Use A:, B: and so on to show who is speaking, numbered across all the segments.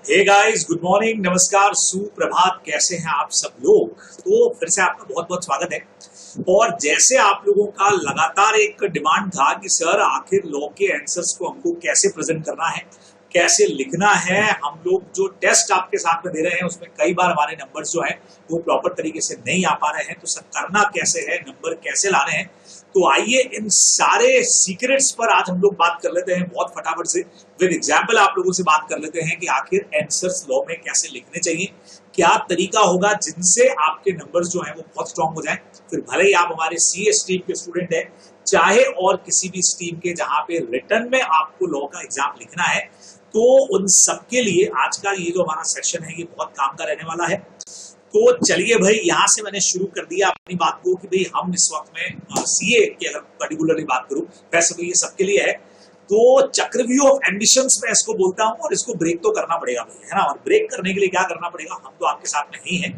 A: Hey guys, good morning, नमस्कार, सुप्रभात। कैसे हैं आप सब लोग? तो फिर से आपका बहुत बहुत स्वागत है। और जैसे आप लोगों का लगातार एक डिमांड था कि सर आखिर लॉ के आंसर्स को हमको कैसे प्रेजेंट करना है, कैसे लिखना है। हम लोग जो टेस्ट आपके साथ में दे रहे हैं उसमें कई बार हमारे नंबर्स जो हैं वो प्रॉपर तरीके से नहीं आ पा रहे हैं, तो सर करना कैसे है, नंबर कैसे लाने हैं। तो आइए इन सारे सीक्रेट्स पर आज हम लोग बात कर लेते हैं बहुत फटाफट से। विद एग्जाम्पल आप लोगों से बात कर लेते हैं कि आखिर आंसर्स लॉ में कैसे लिखने चाहिए, क्या तरीका होगा जिनसे आपके नंबर्स जो हैं वो बहुत स्ट्रांग हो जाएं। फिर भले ही आप हमारे सीए स्ट्रीम के स्टूडेंट हैं, चाहे और किसी भी स्ट्रीम के जहां पे रिटर्न में आपको लॉ का एग्जाम लिखना है, तो उन सबके लिए आज का ये जो हमारा सेशन है ये बहुत काम का रहने वाला है। तो चलिए भाई, यहां से मैंने शुरू कर दिया अपनी बात को कि भाई हम इस वक्त में सीए की अगर पर्टिकुलरली बात करूं, वैसे तो ये सबके लिए है। तो चक्रव्यूह ऑफ एम्बिशंस में इसको बोलता हूं, और इसको ब्रेक तो करना पड़ेगा भाई, है ना। और ब्रेक करने के लिए क्या करना पड़ेगा, हम तो आपके साथ में ही हैं।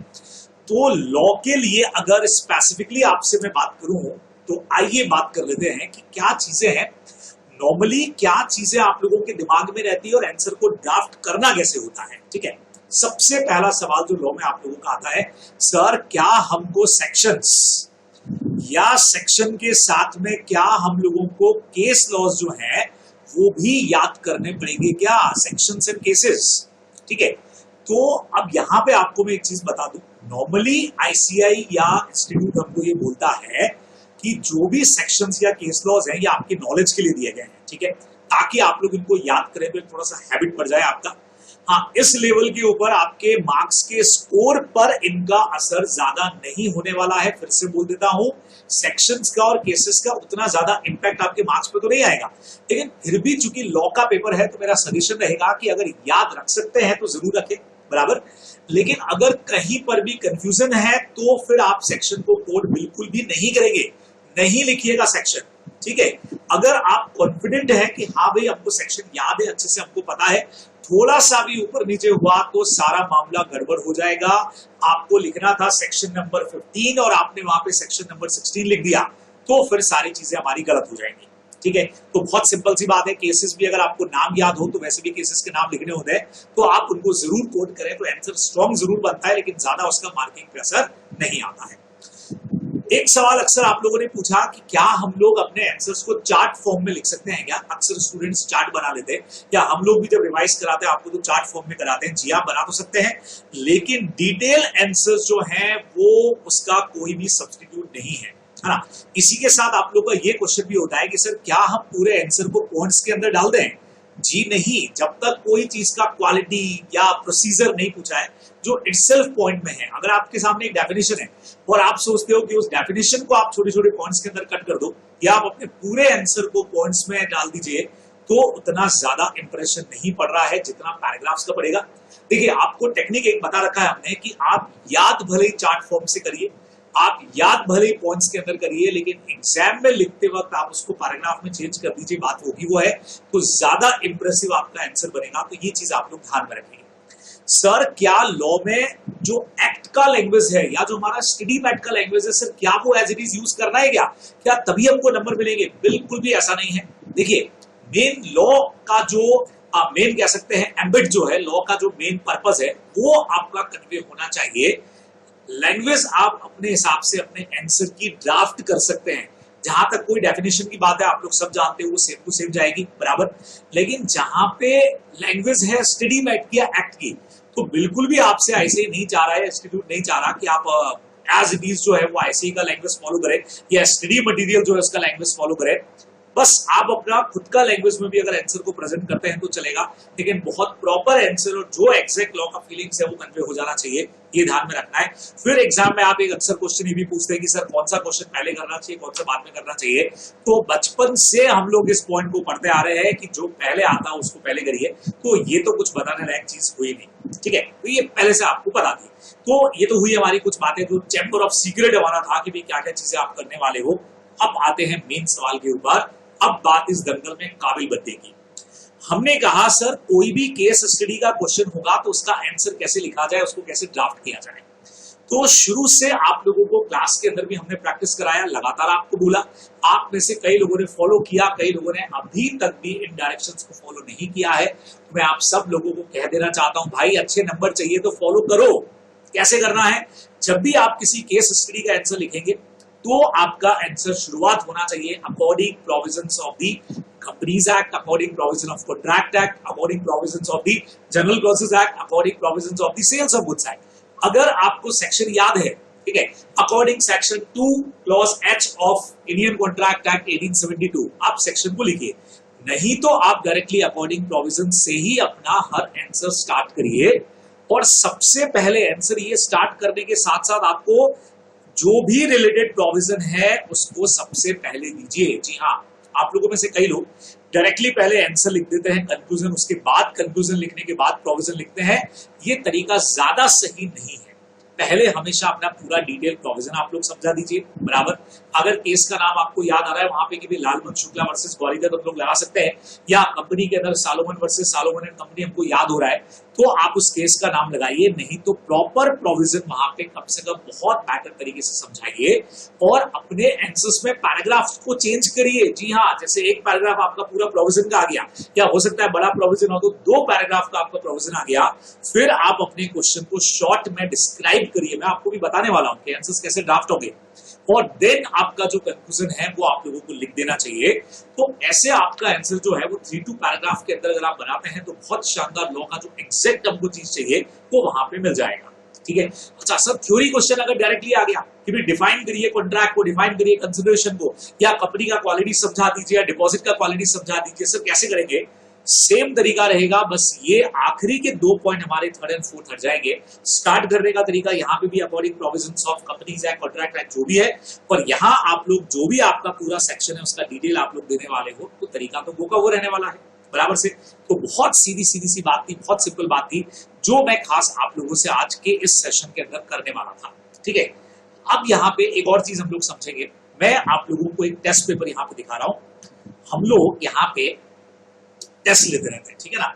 A: तो लॉ के लिए अगर स्पेसिफिकली आपसे मैं बात करूं तो आइए बात कर लेते हैं कि क्या चीजें हैं नॉर्मली, क्या चीजें आप लोगों के दिमाग में रहती है और आंसर को ड्राफ्ट करना कैसे होता है। ठीक है, सबसे पहला सवाल जो लॉ में आप लोगों का आता है, सर क्या हमको सेक्शंस या सेक्शन के साथ में क्या हम लोगों को केस लॉज जो है वो भी याद करने पड़ेंगे क्या, सेक्शंस एंड केसेस। ठीक है, तो अब यहां पे आपको मैं एक चीज बता दूं, नॉर्मली आईसीआई या इंस्टीट्यूट हमको ये बोलता है कि जो भी सेक्शंस या केस लॉज हैं ये आपके नॉलेज के लिए दिए गए हैं। ठीक है, ताकि आप लोग इनको याद करें तो थोड़ा सा हैबिट बढ़ जाए आपका। हाँ, इस लेवल के ऊपर आपके मार्क्स के स्कोर पर इनका असर ज्यादा नहीं होने वाला है। फिर से बोल देता हूं, सेक्शंस का और केसेस का उतना ज्यादा इंपैक्ट आपके मार्क्स पे तो नहीं आएगा, लेकिन फिर भी चूंकि लॉ का पेपर है तो मेरा सजेशन रहेगा कि अगर याद रख सकते हैं तो जरूर रखें, बराबर। लेकिन अगर कहीं पर भी कंफ्यूजन है तो फिर आप सेक्शन को कोड बिल्कुल भी नहीं करेंगे, नहीं लिखिएगा सेक्शन। ठीक है, अगर आप कॉन्फिडेंट है कि हाँ भाई हमको सेक्शन याद है, अच्छे से हमको पता है, थोड़ा सा भी ऊपर नीचे हुआ तो सारा मामला गड़बड़ हो जाएगा। आपको लिखना था सेक्शन नंबर 15 और आपने वहां पे सेक्शन नंबर 16 लिख दिया, तो फिर सारी चीजें हमारी गलत हो जाएंगी। ठीक है, तो बहुत सिंपल सी बात है, केसेस भी अगर आपको नाम याद हो तो वैसे भी केसेस के नाम लिखने होते हैं, तो आप उनको जरूर कोड करें तो आंसर स्ट्रॉन्ग जरूर बनता है, लेकिन ज्यादा उसका मार्किंग पे असर नहीं आता है। एक सवाल अक्सर आप लोगों ने पूछा कि क्या हम लोग अपने आंसर्स को चार्ट फॉर्म में लिख सकते हैं क्या। अक्सर स्टूडेंट्स चार्ट बना लेते हैं, या हम लोग भी जब रिवाइज कराते हैं आपको तो चार्ट फॉर्म में कराते हैं। जी आप बना तो सकते हैं, लेकिन डिटेल आंसर्स जो हैं वो उसका कोई भी सब्स्टिट्यूट नहीं है ना। इसी के साथ आप लोग का ये क्वेश्चन भी होता है कि सर क्या हम पूरे आंसर को पॉइंट्स के अंदर डाल दें। जी नहीं, जब तक कोई चीज का क्वालिटी या प्रोसीजर नहीं पूछा है जो इटसेल्फ पॉइंट में है। अगर आपके सामने एक डेफिनेशन है और आप सोचते हो कि उस डेफिनेशन को आप छोटे छोटे पॉइंट्स के अंदर कट कर दो, या आप अपने पूरे आंसर को पॉइंट्स में डाल दीजिए, तो उतना ज्यादा इंप्रेशन नहीं पड़ रहा है जितना पैराग्राफ्स का पड़ेगा। देखिए, आपको टेक्निक एक बता रखा है हमने कि आप याद भले ही चार्ट फॉर्म से करिए, आप याद भले ही पॉइंट्स के अंदर करिए, लेकिन एग्जाम में लिखते वक्त आप उसको पैराग्राफ में चेंज कर दीजिए, बात होगी वो है, तो ज्यादा इंप्रेसिव आपका आंसर बनेगा। तो ये चीज आप लोग ध्यान में रखेंगे। सर क्या लॉ में जो एक्ट का लैंग्वेज है या जो हमारा स्टडी मैट का लैंग्वेज है, सर क्या वो एज इट इज यूज करना है क्या तभी हमको नंबर मिलेंगे? बिल्कुल भी ऐसा नहीं है। देखिए, मेन लॉ का जो मेन कह सकते हैं एम्बिट जो है, लॉ का जो मेन पर्पस है वो आपका कन्वे होना चाहिए। लैंग्वेज आप अपने हिसाब से अपने आंसर की ड्राफ्ट कर सकते हैं। जहां तक कोई डेफिनेशन की बात है, आप लोग सब जानते हो वो सेम टू सेम जाएगी, बराबर। लेकिन जहां पे लैंग्वेज है स्टडी मैट की या एक्ट की, तो बिल्कुल भी आपसे ऐसे ही नहीं चाह रहा है, इंस्टीट्यूट नहीं चाह रहा कि आप एज इट इज जो है वो ऐसे ही का लैंग्वेज फॉलो करें, या स्टडी मटेरियल जो है उसका लैंग्वेज फॉलो करें। बस आप अपना खुद का लैंग्वेज में भी अगर आंसर को प्रेजेंट करते हैं तो चलेगा, लेकिन बहुत प्रॉपर आंसर और जो एग्जैक्ट लॉ का फीलिंग्स है वो कन्वे हो जाना चाहिए, ये ध्यान में रखना है। फिर एग्जाम में आप एक अक्सर क्वेश्चन ये भी पूछते हैं कि सर कौन सा क्वेश्चन पहले करना चाहिए, कौन सा बाद में करना चाहिए। तो बचपन से हम लोग इस पॉइंट को पढ़ते आ रहे हैं कि जो पहले आता है उसको पहले करिए, तो ये तो कुछ बताने लायक चीज हुई नहीं। ठीक है, तो ये पहले से आपको पता थी। तो ये तो हुई हमारी कुछ बातें, जो चैम्बर ऑफ सीक्रेट हमारा था कि भाई क्या क्या चीजें आप करने वाले हो। अब आते हैं मेन सवाल के ऊपर। अब बात इस दंगल में काबिल बद्दे की। हमने कहा सर कोई भी केस स्टडी का क्वेश्चन होगा तो उसका आंसर कैसे लिखा जाए, उसको कैसे ड्राफ्ट किया जाए। तो शुरू से आप लोगों को क्लास के अंदर भी हमने प्रैक्टिस कराया, लगातार आपको बोला, आप में से कई लोगों ने फॉलो किया, कई लोगों ने अभी तक भी इन डायरेक्शंस को फॉलो नहीं किया है। मैं आप सब लोगों को कह देना चाहता हूं, भाई अच्छे नंबर चाहिए तो फॉलो करो। कैसे करना है? जब भी आप किसी केस स्टडी का आंसर लिखेंगे तो आपका आंसर शुरुआत होना चाहिए according provisions of the companies act, according provision of contract act, according provisions of the general clauses act, according provisions of the sales of goods act. अगर आपको सेक्शन याद है, ठीक है, according section 2 clause H of Indian contract act 1872, आप section को लिखिए। नहीं तो आप डायरेक्टली अकॉर्डिंग प्रोविजन से ही अपना हर आंसर स्टार्ट करिए। और सबसे पहले आंसर ये स्टार्ट करने के साथ साथ आपको जो भी रिलेटेड प्रोविजन है उसको सबसे पहले दीजिए। जी हाँ, आप लोगों में से कई लोग डायरेक्टली पहले आंसर लिख देते हैं, कंक्लूजन उसके बाद कंक्लूजन लिखने के बाद प्रोविजन लिखते हैं। ये तरीका ज्यादा सही नहीं है। पहले हमेशा अपना पूरा डिटेल प्रोविजन आप लोग समझा दीजिए, बराबर। अगर केस का नाम आपको याद आ रहा है वहां पे कि भी लालमन शुक्ला वर्सेस गौरीदत्त हम लोग लगा सकते हैं, या कंपनी के अंदर Salomon versus Salomon and company हमको याद हो रहा है, तो आप उस केस का नाम लगाइए। नहीं तो प्रॉपर प्रोविजन वहां पे कम से कम बहुत बेटर तरीके से समझाइए और अपने आंसर्स में पैराग्राफ को चेंज करिए। जी हाँ, जैसे एक पैराग्राफ आपका पूरा प्रोविजन का आ गया, या हो सकता है बड़ा प्रोविजन हो तो 2 पैराग्राफ का आपका प्रोविजन आ गया, फिर आप अपने क्वेश्चन को शॉर्ट में डिस्क्राइब करिए। मैं आपको भी बताने वाला हूं कि आंसर्स कैसे ड्राफ्ट होंगे, और देन आपका जो कंक्लूजन है वो आप लोगों को लिख देना चाहिए। तो ऐसे आपका आंसर जो है वो 3-2 पैराग्राफ के अंदर अगर आप बनाते हैं तो बहुत शानदार लॉ का जो एग्जैक्ट हमको चीज चाहिए वो वहां पे मिल जाएगा। ठीक है। अच्छा सर, थ्योरी क्वेश्चन अगर डायरेक्टली आ गया कि भी डिफाइन करिए कॉन्ट्रैक्ट को, डिफाइन करिए कंसिडरेशन को, या कंपनी का क्वालिटी समझा दीजिए, या डिपॉजिट का क्वालिटी समझा दीजिए, सर कैसे करेंगे? सेम तरीका रहेगा, बस ये आखिरी के 2 पॉइंट हमारे 3rd एंड 4th हट जाएंगे। स्टार्ट करने का तरीका यहाँ पे भी according provisions of companies act, contract act जो भी है, और यहाँ आप लोग जो भी आपका पूरा सेक्शन है उसका डिटेल आप लोग देने वाले हो, तो तरीका तो वो का वो रहने वाला है, बराबर से। तो बहुत सीधी सी बात थी, बहुत सिंपल बात थी, जो मैं खास आप लोगों से आज के इस सेशन के अंदर करने वाला था। ठीक है। अब यहाँ पे एक और चीज हम लोग समझेंगे। मैं आप लोगों को एक टेस्ट पेपर यहाँ पे दिखा रहा हूं। हम लोग यहाँ पे टेस्ट लेते रहते हैं, ठीक है ना।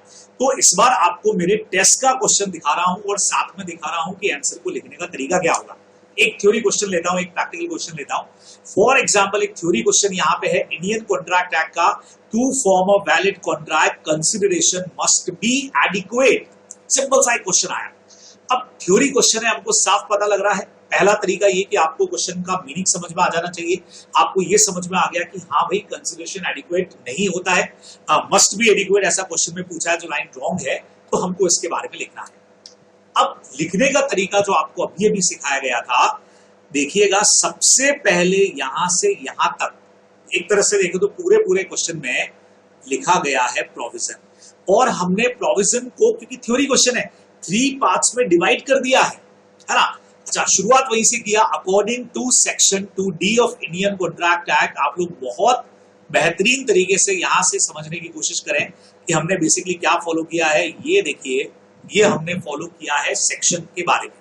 A: तो इस बार आपको मेरे टेस्ट का क्वेश्चन दिखा रहा हूं और साथ में दिखा रहा हूं कि आंसर को लिखने का तरीका क्या होगा। एक थ्योरी क्वेश्चन लेता हूं, एक प्रैक्टिकल क्वेश्चन लेता हूं। फॉर एग्जांपल एक थ्योरी क्वेश्चन यहाँ पे है, इंडियन कॉन्ट्रैक्ट एक्ट का to form of valid contract consideration must be adequate. Simple सा एक क्वेश्चन आया। अब थ्योरी क्वेश्चन है, हमको साफ पता लग रहा है। पहला तरीका ये कि आपको क्वेश्चन का मीनिंग समझ में आ जाना चाहिए। आपको ये समझ में आ गया कि हाँ भाई कंसिडरेशन एडिक्वेट नहीं होता है, मस्ट बी एडिक्वेट ऐसा क्वेश्चन में पूछा है जो लाइन रॉन्ग है, तो हमको इसके बारे में लिखना है। अब लिखने का तरीका जो आपको अभी सिखाया गया था, देखिएगा सबसे पहले यहां से यहां तक एक तरह से देखें तो पूरे क्वेश्चन में लिखा गया है प्रोविजन, और हमने प्रोविजन को, क्योंकि थ्योरी क्वेश्चन है, 3 पार्ट्स में डिवाइड कर दिया है ना। अच्छा, शुरुआत वहीं से किया, according to section 2D of Indian contract act. आप लोग बहुत बेहतरीन तरीके से यहां से समझने की कोशिश करें कि हमने बेसिकली क्या फॉलो किया है। ये देखिए, ये हमने फॉलो किया है सेक्शन के बारे में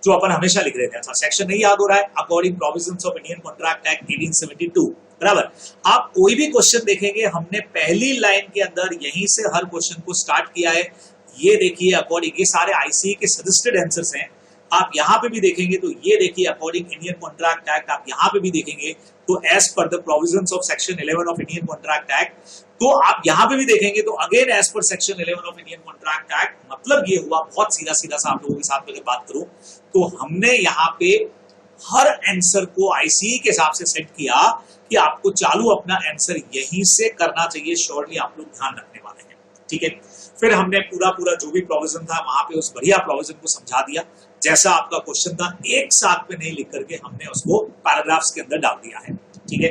A: जो अपन हमेशा लिख रहे थे। अच्छा, सेक्शन नहीं याद हो रहा है, according provisions of Indian contract act 1872, बराबर। आप कोई भी क्वेश्चन देखेंगे, हमने पहली लाइन के अंदर यहीं से हर क्वेश्चन को स्टार्ट किया है। ये देखिए अकॉर्डिंग, ये सारे आईसीए के सजेस्टेड आंसर्स हैं। आप यहां पे भी देखेंगे तो ये देखिए अकॉर्डिंग इंडियन कॉन्ट्रैक्ट एक्ट, आप यहां पे भी देखेंगे तो as per the provisions of section 11 of Indian contract act, तो आप यहां पे भी देखेंगे तो again as per section 11 of Indian contract act. मतलब ये हुआ, बहुत सीधा सा आप लोगों के साथ अगर बात करूं तो हमने यहाँ पे हर आंसर को आईसीई के हिसाब से सेट किया कि आपको चालू अपना आंसर यहीं से करना चाहिए। श्योरली आप लोग ध्यान रखने वाले हैं, ठीक है। फिर हमने पूरा जो भी प्रोविजन था वहां पे उस बढ़िया प्रोविजन को समझा दिया, जैसा आपका क्वेश्चन था, एक साथ में नहीं लिख करके हमने उसको पैराग्राफ्स के अंदर डाल दिया है, ठीक है।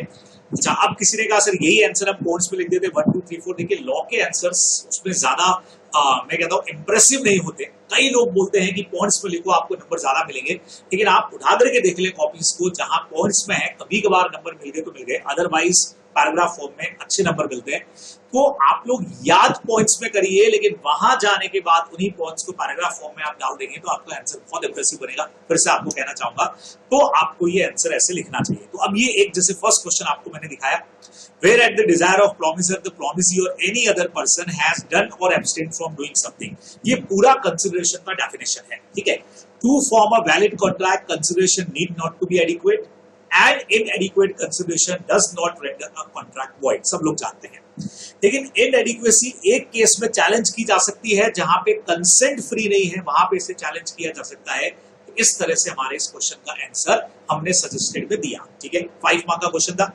A: अच्छा, अब किसी ने कहा सर यही आंसर हम पॉइंट्स में लिख देते 1 2 3 4। देखिए लॉ के आंसर्स उसमें ज्यादा मैं कहता हूँ इंप्रेसिव नहीं होते। कई लोग बोलते हैं कि पॉइंट्स में लिखो आपको नंबर ज्यादा मिलेंगे, लेकिन आप उठा करके देख ले कॉपीज को, जहां पॉइंट्स में है कभी कभार नंबर मिल गए तो मिल गए, अदरवाइज पैराग्राफ फॉर्म में अच्छे नंबर मिलते हैं। तो आप लोग याद पॉइंट्स में करिए, लेकिन वहां जाने के बाद उन्हीं पॉइंट्स को पैराग्राफ फॉर्म में आप डाल देंगे तो आपका आंसर बहुत इंप्रेसिव बनेगा। फिर से आपको कहना चाहूंगा, तो आपको ये आंसर ऐसे लिखना चाहिए। तो अब ये एक जैसे फर्स्ट क्वेश्चन आपको मैंने दिखाया, where at the desire of promisor the promisee or any other person has done or abstained from doing something। ये पूरा कंसिडरेशन का डेफिनेशन है, ठीक है। To form a valid contract consideration need not to be adequate and inadequate consideration does not render a contract void, सब लोग जानते हैं। लेकिन इनएडिक्वेसी एक केस में चैलेंज की जा सकती है जहां पे कंसेंट फ्री नहीं है, वहां पे इसे चैलेंज किया जा सकता है। तो इस तरह से हमारे इस क्वेश्चन का आंसर हमने सजेस्टेड में दिया, ठीक है। 5 मार्क का क्वेश्चन था।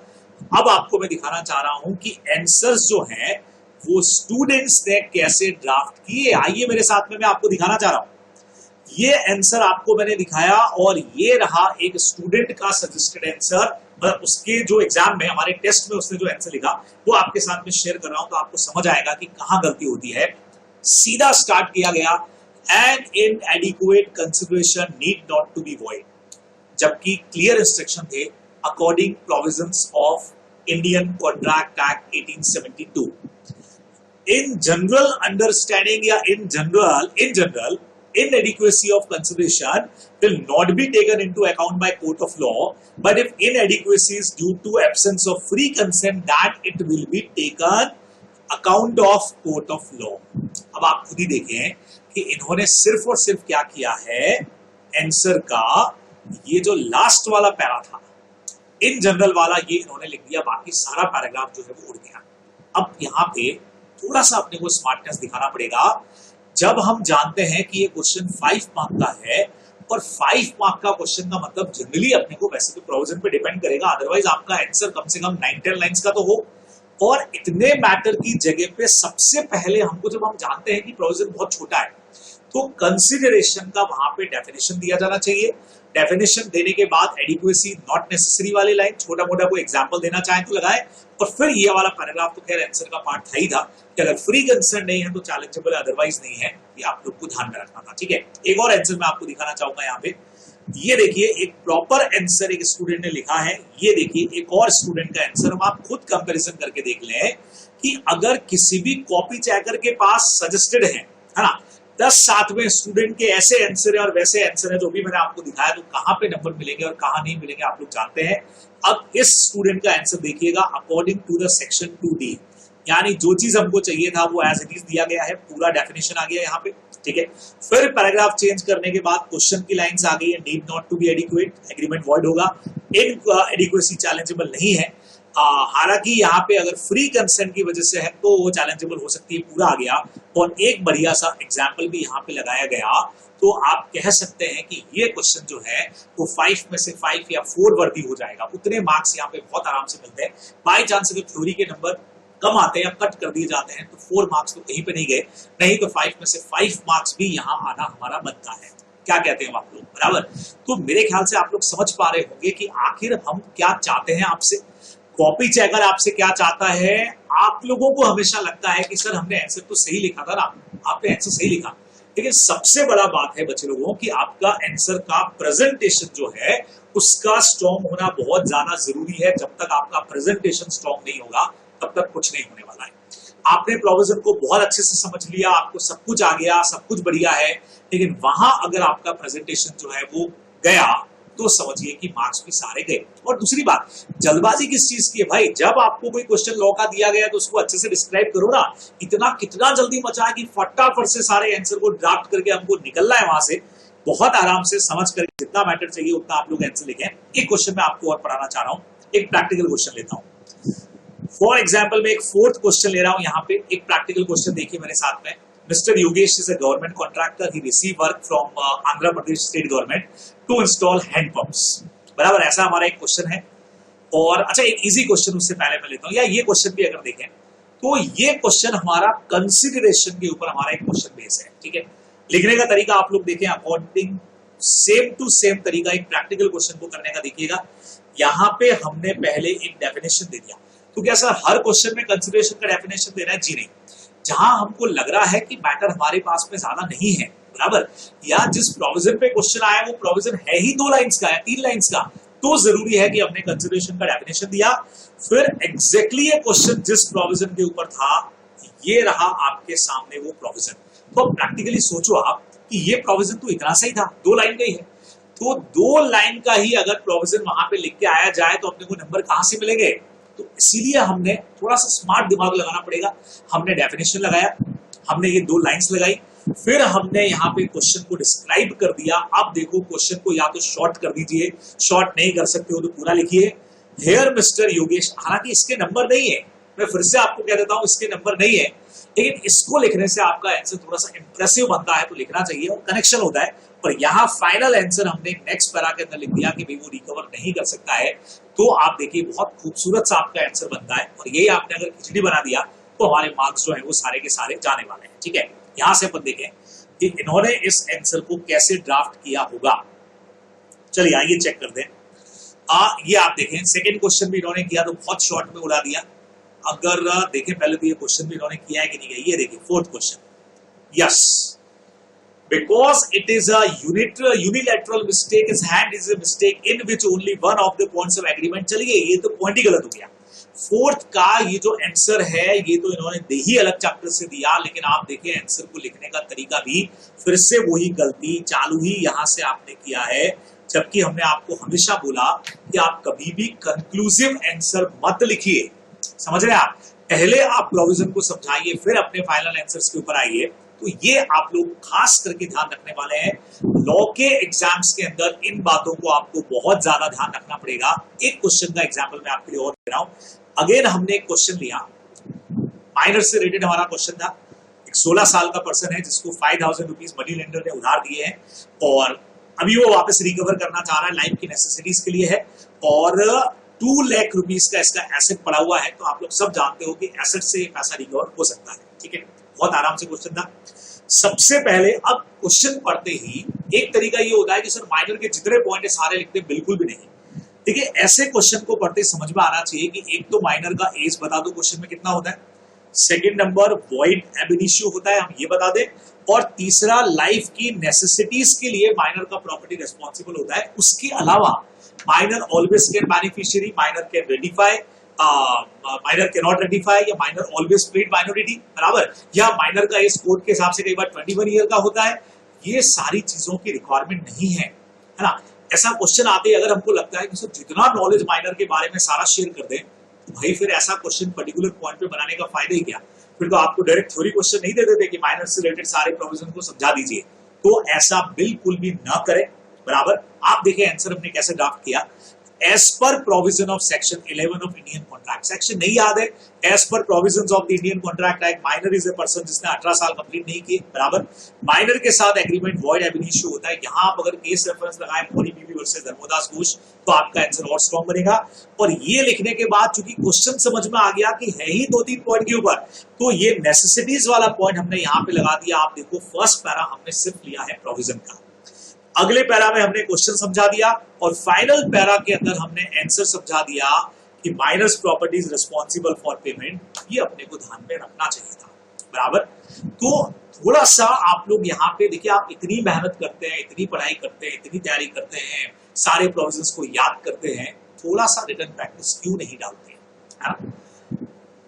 A: अब आपको मैं दिखाना चाह रहा हूं कि आंसर्स जो हैं वो स्टूडेंट्स ने कैसे ड्राफ्ट किए। आइए मेरे साथ में, मैं आपको दिखाना चाह रहा हूं। ये आंसर आपको मैंने दिखाया और ये रहा एक स्टूडेंट का सजेस्टेड आंसर, मतलब उसके जो एग्जाम में हमारे टेस्ट में उसने जो आंसर लिखा वो आपके साथ में शेयर कर रहा हूं, तो आपको समझ आएगा कि कहां गलती होती है। सीधा स्टार्ट किया गया, an inadequate consideration need not to be void, जबकि क्लियर इंस्ट्रक्शन थे according provisions of Indian contract act 1872। In general understanding या in general inadequacy of consideration will not be taken into account by court of law, but if inadequacy is due to absence of free consent, that it will be taken account of court of law। अब आप खुद ही देखें कि इन्होंने सिर्फ और सिर्फ क्या किया है, आंसर का ये जो लास्ट वाला पैरा था इन जनरल वाला, ये इन्होंने लिख दिया, बाकी सारा पैराग्राफ जो है वो उड़ गया। अब यहाँ पे थोड़ा सा अपने को स्मार्टनेस दिखाना पड़ेगा। जब हम जानते हैं कि ये क्वेश्चन 5 मार्क का है और 5 मार्क का क्वेश्चन का मतलब जनरली अपने को वैसे तो प्रोविजन पे डिपेंड करेगा, अदरवाइज आपका आंसर कम से कम 9-10 लाइंस का तो हो। और इतने मैटर की जगह पे सबसे पहले हमको, जब हम जानते हैं कि प्रोविजन बहुत छोटा है, तो कंसिडरेशन का वहां पे डेफिनेशन दिया जाना चाहिए। डेफिनेशन देने के बाद एडिक्वेसी नॉट नेसेसरी वाली लाइन, छोटा मोटा कोई एग्जांपल देना चाहे तो लगाए, और फिर ये वाला पैराग्राफ तो खैर आंसर का पार्ट था ही था कि अगर फ्री कंसर्न नहीं है तो चैलेंजेबल, अदरवाइज नहीं है। ये आप लोग को ध्यान में रखना था, ठीक है। एक और आंसर मैं आपको दिखाना चाहूंगा यहाँ पे। ये देखिए एक प्रॉपर आंसर एक स्टूडेंट ने लिखा है, ये देखिए एक और स्टूडेंट का आंसर। हम आप खुद कंपैरिजन करके देख लें कि अगर किसी भी कॉपी चेकर के पास सजेस्टेड है ना, 10 साथ में स्टूडेंट के ऐसे आंसर है और वैसे आंसर है जो भी मैंने आपको दिखाया, तो कहां पे नंबर मिलेंगे और कहां नहीं मिलेंगे आप लोग जानते हैं। अब इस स्टूडेंट का आंसर देखिएगा according to the section 2D, यानी जो चीज हमको चाहिए था वो एज इट इज दिया गया है, पूरा डेफिनेशन आ गया यहाँ पे, ठीक है। फिर पैराग्राफ चेंज करने के बाद क्वेश्चन की लाइंस आ गई है, need not to be adequate, agreement void होगा, इन एडिक्वेसी चैलेंजेबल नहीं है। हालांकि यहाँ पे अगर फ्री कंसेंट की वजह से है तो वो चैलेंजेबल हो सकती है, पूरा आ गया। और एक बढ़िया सा एग्जाम्पल भी यहाँ पे लगाया गया, तो आप कह सकते हैं कि ये क्वेश्चन जो है वो 5 में से 5 या 4 वर्दी हो जाएगा। उतने मार्क्स यहाँ पे बहुत आराम से मिलते हैं। बाई चांस अगर थ्योरी के नंबर कम आते हैं या कट कर दिए जाते हैं तो 4 मार्क्स तो कहीं पे नहीं गए, नहीं तो 5 में से 5 मार्क्स भी यहाँ आना हमारा बनता है। क्या कहते हैं आप लोग, बराबर? तो मेरे ख्याल से आप लोग समझ पा रहे होंगे कि आखिर हम क्या चाहते हैं आपसे। कॉपी चेकर आपसे क्या चाहता है? आप लोगों को हमेशा लगता है कि सर हमने आंसर तो सही लिखा था ना, आपने आंसर सही लिखा, लेकिन सबसे बड़ा बात है बच्चे लोगों कि आपका आंसर का प्रेजेंटेशन जो है उसका स्ट्रॉन्ग होना बहुत ज्यादा जरूरी है। जब तक आपका प्रेजेंटेशन स्ट्रॉन्ग नहीं होगा तब तक कुछ नहीं होने वाला है। आपने प्रोविजन को बहुत अच्छे से समझ लिया, आपको सब कुछ आ गया, सब कुछ बढ़िया है, लेकिन वहां अगर आपका प्रेजेंटेशन जो है वो गया तो समझिए कि मार्क्स भी सारे गए। और दूसरी बात, जल्दबाजी किस चीज की है भाई? जब आपको कोई क्वेश्चन लॉ का दिया गया तो उसको अच्छे से डिस्क्राइब करो ना। इतना कितना जल्दी मचा है कि फटाफट से सारे आंसर को ड्राफ्ट करके हमको निकलना है वहां से। बहुत आराम से समझ कर जितना मैटर चाहिए उतना आप लोग आंसर लिखें। एक क्वेश्चन मैं आपको और पढ़ाना चाह रहा हूँ, एक प्रैक्टिकल क्वेश्चन लेता हूँ। फॉर एग्जाम्पल मैं एक 4th क्वेश्चन ले रहा हूँ यहाँ पे। एक प्रैक्टिकल क्वेश्चन देखिए मेरे साथ में। Mr. Yogesh is a government contractor. He received work from Andhra Pradesh state government to install hand pumps. बराबर, ऐसा हमारा एक क्वेश्चन है। और अच्छा, एक इजी क्वेश्चन उससे पहले मैं लेता हूँ, या ये क्वेश्चन भी अगर देखें तो ये क्वेश्चन हमारा कंसिडरेशन के ऊपर हमारा एक क्वेश्चन बेस है, ठीक है। लिखने का तरीका आप लोग देखें, अकॉर्डिंग सेम टू सेम तरीका एक प्रैक्टिकल क्वेश्चन को करने का देखिएगा। यहाँ पे हमने पहले एक डेफिनेशन दे दिया, तो क्या सर हर क्वेश्चन में कंसिडरेशन का डेफिनेशन देना है? जी नहीं। जहां हमको लग रहा है कि मैटर हमारे पास में ज्यादा नहीं है, बराबर, या जिस प्रोविजन पे क्वेश्चन आया वो प्रोविजन है ही 2 लाइंस का या 3 लाइंस का, तो जरूरी है कि हमने कंसिडरेशन का डेफिनेशन दिया। फिर एग्जैक्टली ये क्वेश्चन जिस प्रोविजन के ऊपर था, ये रहा आपके सामने वो प्रोविजन। तो प्रैक्टिकली सोचो आप कि ये प्रोविजन तो इतना सही था, 2 लाइन का ही है, तो 2 लाइन का ही अगर प्रोविजन वहां पे लिख के आया जाए तो अपने को नंबर कहां से मिलेंगे? तो इसीलिए हमने थोड़ा सा स्मार्ट दिमाग लगाना पड़ेगा। हमने डेफिनेशन लगाया, हमने ये 2 लाइंस लगाई, फिर हमने यहाँ पे क्वेश्चन को डिस्क्राइब कर दिया। अब देखो क्वेश्चन को या तो शॉर्ट कर दीजिए, शॉर्ट नहीं कर सकते हो तो पूरा लिखिए। हेयर मिस्टर योगेश, हालांकि इसके नंबर नहीं है, मैं फिर से आपको कह देता हूं इसके नंबर नहीं है, लेकिन इसको लिखने से आपका आंसर थोड़ा सा इंप्रेसिव बनता है तो लिखना चाहिए और कनेक्शन होता है। पर यहाँ फाइनल आंसर हमने नेक्स्ट पैरा के अंदर लिख दिया कि भाई वो रिकवर नहीं कर सकता है, तो आप देखिए बहुत खूबसूरत सा आपका आंसर बनता है। और यही आपने अगर खिचड़ी बना दिया तो हमारे मार्क्स जो है वो सारे के सारे जाने वाले हैं। ठीक है, यहां से अपन देखें कि इन्होंने इस आंसर को कैसे ड्राफ्ट किया होगा। चलिए आइए चेक कर दें। ये आप देखें, सेकंड क्वेश्चन भी इन्होंने किया तो बहुत शॉर्ट में उड़ा दिया। अगर देखें पहले तो ये क्वेश्चन भी इन्होंने किया है कि नहीं किया, ये देखिए fourth question, yes, because it is a unilateral mistake, his hand is a mistake in which only one of the points of agreement। चलिए ये तो पॉइंट ही गलत हो गया। फोर्थ का ये जो आंसर है ये तो इन्होंने दे ही अलग चैप्टर से दिया, लेकिन आप देखिए आंसर को लिखने का तरीका भी फिर से वही गलती चालू ही यहां से आपने किया है। जबकि हमने आपको हमेशा बोला कि आप कभी भी कंक्लूसिव आंसर मत लिखिए, समझ रहे हैं आप, पहले आप प्रोविजन को समझाइए फिर अपने फाइनल आंसर्स के ऊपर आइए। तो ये आप लोग खास करके ध्यान रखने वाले हैं। लॉ के एग्जाम्स के अंदर इन बातों को आपको बहुत ज्यादा ध्यान रखना पड़ेगा। एक क्वेश्चन का एग्जाम्पल मैं आपके लिए और दे रहा हूं। अगेन हमने एक क्वेश्चन लिया, माइनर से रिलेटेड हमारा क्वेश्चन था। एक 16 साल का पर्सन है जिसको 5000 रुपीज मनी लेंडर ने उधार दिए हैं और अभी वो वापस रिकवर करना चाह रहा है, लाइफ की नेसेसिटीज के लिए है, और 2 लाख रुपीज का इसका एसेट पड़ा हुआ है। तो आप लोग सब जानते हो कि एसेट से पैसा रिकवर हो सकता है। ठीक है, बहुत आराम से क्वेश्चन था। सबसे पहले अब क्वेश्चन पढ़ते ही एक तरीका ये होता है कि सर माइनर के जितने पॉइंट है सारे लिखते, बिल्कुल भी नहीं। ठीक है, ऐसे क्वेश्चन को पढ़ते समझ में आना चाहिए कि एक तो माइनर का एज बता दो क्वेश्चन में कितना होता है, सेकंड नंबर वॉइड एब इनिशियो होता है, हम ये बता दें, और तीसरा लाइफ की नेसेसिटीज के लिए माइनर का प्रॉपर्टी रिस्पॉन्सिबल होता है। उसके अलावा minor always can beneficiary, minor can ratify, minor can not ratify, या माइनर ऑलवेज प्लीड माइनॉरिटी, बराबर, या माइनर का एज कोर्ट के हिसाब से कई बार 21 ईयर का होता है। ये सारी चीजों की रिक्वायरमेंट नहीं है ना। ऐसा क्वेश्चन आते अगर हमको लगता है कि सर जितना नॉलेज माइनर के बारे में सारा शेयर कर दें, तो भाई फिर ऐसा क्वेश्चन पर्टिकुलर पॉइंट पे बनाने का फायदा ही क्या। फिर तो आपको डायरेक्ट थ्योरी क्वेश्चन नहीं दे देते कि माइनर से रिलेटेड सारे प्रोविजन को समझा दीजिए। तो ऐसा बिल्कुल भी ना करें, बराबर। आप देखें आंसर हमने कैसे ड्राफ्ट किया। As per provision of section 11 of Indian contract, section नहीं याद है, as per provisions of the Indian contract act, minor is a person जिसने 18 साल कंप्लीट नहीं किए, बराबर। माइनर के साथ एग्रीमेंट वॉइड एब इनिशियो होता है। यहां आप अगर केस रेफरेंस लगाएं मौरी बीबी वर्सेस धर्मोदास घोष, तो आपका आंसर और स्ट्रॉन्ग बनेगा। और ये लिखने के बाद चूंकि क्वेश्चन समझ में आ गया कि है ही 2-3 पॉइंट के ऊपर, तो ये नेसेसिटीज वाला पॉइंट हमने यहाँ पे लगा दिया। आप देखो फर्स्ट पैरा हमने सिर्फ लिया है प्रोविजन का, अगले पैरा में हमने क्वेश्चन समझा दिया, और फाइनल पैरा के अंदर हमने आंसर समझा दिया कि minors properties responsible for payment. ये अपने को ध्यान में रखना चाहिए था, बराबर। तो थोड़ा सा आप लोग यहाँ पे देखिए, आप इतनी मेहनत करते हैं, इतनी पढ़ाई करते हैं, इतनी तैयारी करते हैं, सारे प्रोविजंस को याद करते हैं, थोड़ा सा रिटन प्रैक्टिस क्यों नहीं डालते हैं?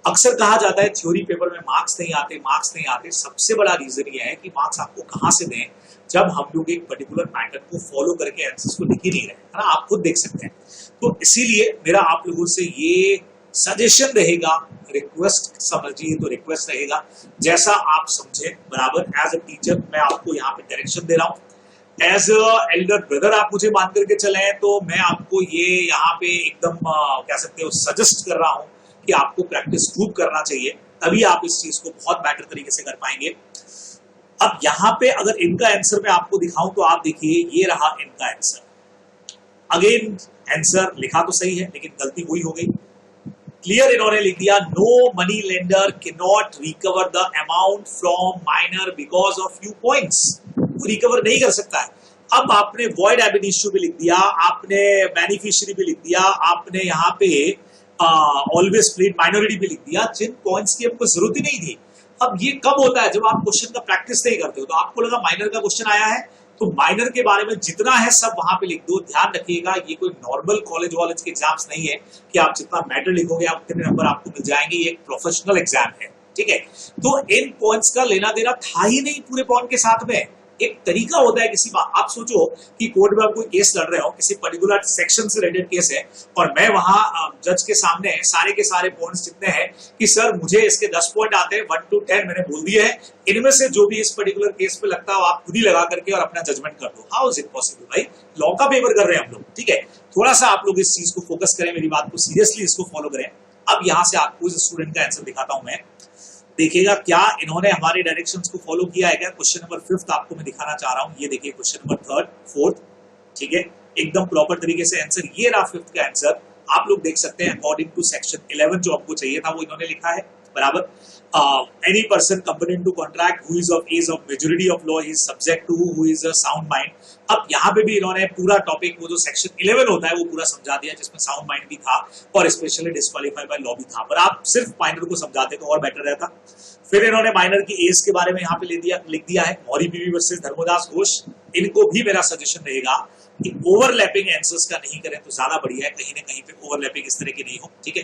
A: अक्सर कहा जाता है थ्योरी पेपर में मार्क्स नहीं आते। सबसे बड़ा रीजन ये है कि मार्क्स आपको कहां से दें, जब हम लोग एक पर्टिकुलर पैटर्न को फॉलो करके आंसर्स को लिख ही नहीं रहे, है ना। आप खुद देख सकते हैं। तो इसीलिए मेरा आप लोगों से ये सजेशन रहेगा, रिक्वेस्ट समझिए तो रिक्वेस्ट रहेगा, जैसा आप समझे, बराबर। एज अ टीचर मैं आपको यहाँ पे डायरेक्शन दे रहा हूँ, एज अ एल्डर ब्रदर आप मुझे मान करके चले, तो मैं आपको ये यहाँ पे एकदम कह सकते हो सजेस्ट कर रहा हूँ कि आपको प्रैक्टिस खूब करना चाहिए, तभी आप इस चीज को बहुत बेटर तरीके से कर पाएंगे। अब यहाँ पे अगर इनका आंसर मैं आपको दिखाऊं तो आप देखिए, ये रहा इनका आंसर। अगेन आंसर लिखा तो सही है, लेकिन गलती हुई हो गई। क्लियर इन्होंने लिख दिया, no money lender can not recover the amount from minor because of few points. वो रिकवर नहीं कर सकता है। अब आपने वॉइड एब इनिशियो भी लिख दिया, आपने बेनिफिशियरी भी लिख दिया, आपने यहाँ पे ऑलवेज प्लीड माइनॉरिटी भी लिख दिया, जिन पॉइंट्स की आपको जरूरत ही नहीं थी। अब ये कब होता है, जब आप क्वेश्चन का प्रैक्टिस नहीं करते हो। तो आपको लगा माइनर का क्वेश्चन आया है, तो माइनर के बारे में जितना है सब वहां पे लिख दो। ध्यान रखिएगा, ये कोई नॉर्मल कॉलेज वॉलेज के एग्जाम्स नहीं है कि आप जितना मैटर लिखोगे आप उतने नंबर आपको मिल जाएंगे। ये एक प्रोफेशनल एग्जाम है, ठीक है। तो इन पॉइंट्स का लेना देना था ही नहीं पूरे पॉइंट के साथ में, एक तरीका होता है किसी बात, आप सोचो कि कोर्ट में आप कोई केस लड़ रहे हो, किसी पर्टिकुलर सेक्शन से रिलेटेड केस है, और मैं वहां जज के सामने सारे के सारे पॉइंट्स जितने हैं कि सर मुझे इसके 10 पॉइंट आते हैं, 1 to 10 मैंने बोल दिए हैं, इनमें से जो भी इस पर्टिकुलर केस पे लगता हो आप खुद ही लगा करके और अपना जजमेंट कर दो। हाउ इज इट पॉसिबल भाई? लॉ का पेपर कर रहे हैं हम लोग, ठीक है। थोड़ा सा आप लोग इस चीज को फोकस करें, मेरी बात को सीरियसली इसको फॉलो करें। अब यहां से आपको इस स्टूडेंट का आंसर दिखाता हूं मैं, देखिएगा क्या इन्होंने हमारे डायरेक्शंस को फॉलो किया है क्या। क्वेश्चन नंबर 5 आपको मैं दिखाना चाह रहा हूं, ये देखिए क्वेश्चन नंबर 3, 4, ठीक है, एकदम प्रॉपर तरीके से आंसर। ये रहा 5th का आंसर, आप लोग देख सकते हैं अकॉर्डिंग टू सेक्शन 11 जो आपको चाहिए था वो इन्होंने लिखा है, बराबर। Any person component to contract who is of age of majority of law is subject to who is a sound mind. अब यहाँ पे भी इन्होंने पूरा टॉपिक, वो जो सेक्शन 11 होता है वो पूरा समझा दिया, जिसमें साउंड माइंड भी था और स्पेशली डिस्क्वालीफाई बाय लॉ भी था, पर आप सिर्फ माइनर को समझाते तो और बेटर रहता। फिर इन्होंने माइनर की एज के बारे में यहाँ पे लिख दिया है, मौरी बीवी वर्सेस धर्मदास घोष। इनको भी मेरा सजेशन रहेगा कि ओवरलैपिंग आंसर्स का नहीं करें तो ज्यादा बढ़िया है, कहीं ना कहीं पे ओवरलैपिंग इस तरह की नहीं हो, ठीक है।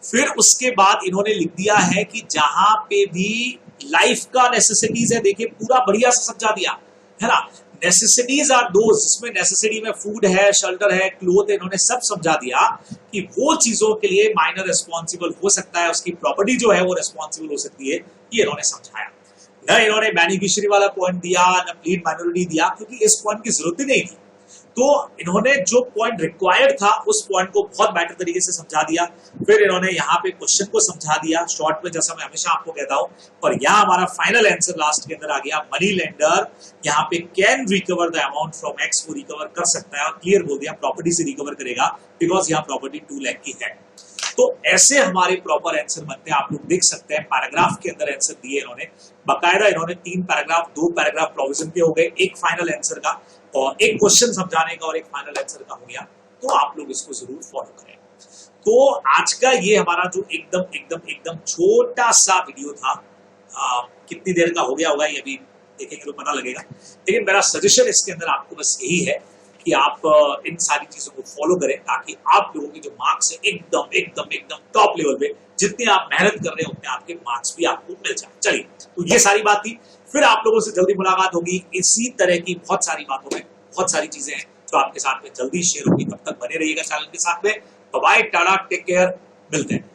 A: फिर उसके बाद इन्होंने लिख दिया है कि जहां पे भी लाइफ का नेसेसिटीज है, देखिए पूरा बढ़िया से समझा दिया है ना। नेसेसिटीज आर दोज, जिसमें नेसेसिटी में फूड है, शेल्टर है, क्लोथ है, इन्होंने सब समझा दिया कि वो चीजों के लिए माइनर रिस्पॉन्सिबल हो सकता है, उसकी प्रॉपर्टी जो है वो रिस्पॉन्सिबल हो सकती है, ये इन्होंने समझाया। न इन्होंने बेनिफिशियरी वाला पॉइंट दिया, न प्लीड माइनॉरिटी दिया, क्योंकि इस पॉइंट की जरूरत ही नहीं थी। तो इन्होंने जो पॉइंट रिक्वायर्ड था उस पॉइंट को बहुत बेटर तरीके से समझा दिया। फिर इन्होंने यहाँ पे क्वेश्चन को समझा दिया शॉर्ट में, जैसा मैं हमेशा आपको कहता हूं। और यहाँ हमारा फाइनल आंसर लास्ट के अंदर आ गया, मनी लेंडर यहाँ पे can recover the amount from x, वो रिकवर कर सकता है, और क्लियर बोल दिया प्रॉपर्टी से रिकवर करेगा, बिकॉज यहाँ प्रॉपर्टी 2 लाख की है। तो ऐसे हमारे प्रॉपर आंसर बनते हैं, आप लोग देख सकते हैं पैराग्राफ के अंदर आंसर दिए इन्होंने बाकायदा। इन्होंने 3 पैराग्राफ, 2 पैराग्राफ प्रोविजन के हो गए, एक फाइनल आंसर का और एक क्वेश्चन समझाने का और एक फाइनल आंसर का हो गया। तो आप लोग इसको जरूर फॉलो करें। तो आज का ये हमारा जो एकदम छोटा सा वीडियो था, कितनी देर का हो गया होगा ये अभी देखेंगे तो पता लगेगा, लेकिन मेरा सजेशन इसके अंदर आपको बस यही है कि आप इन सारी चीजों को फॉलो करें, ताकि आप लोगों के जो मार्क्स है एकदम टॉप लेवल पे, जितने आप मेहनत कर रहे हैं उतने आपके मार्क्स भी आपको मिल जाए। चलिए, तो ये सारी बात थी। फिर आप लोगों से जल्दी मुलाकात होगी, इसी तरह की बहुत सारी बातों में, बहुत सारी चीजें हैं जो आपके साथ में जल्दी शेयर होगी। तब तक बने रहिएगा चैनल के साथ में। बाय, टाटा, टेक केयर, मिलते हैं।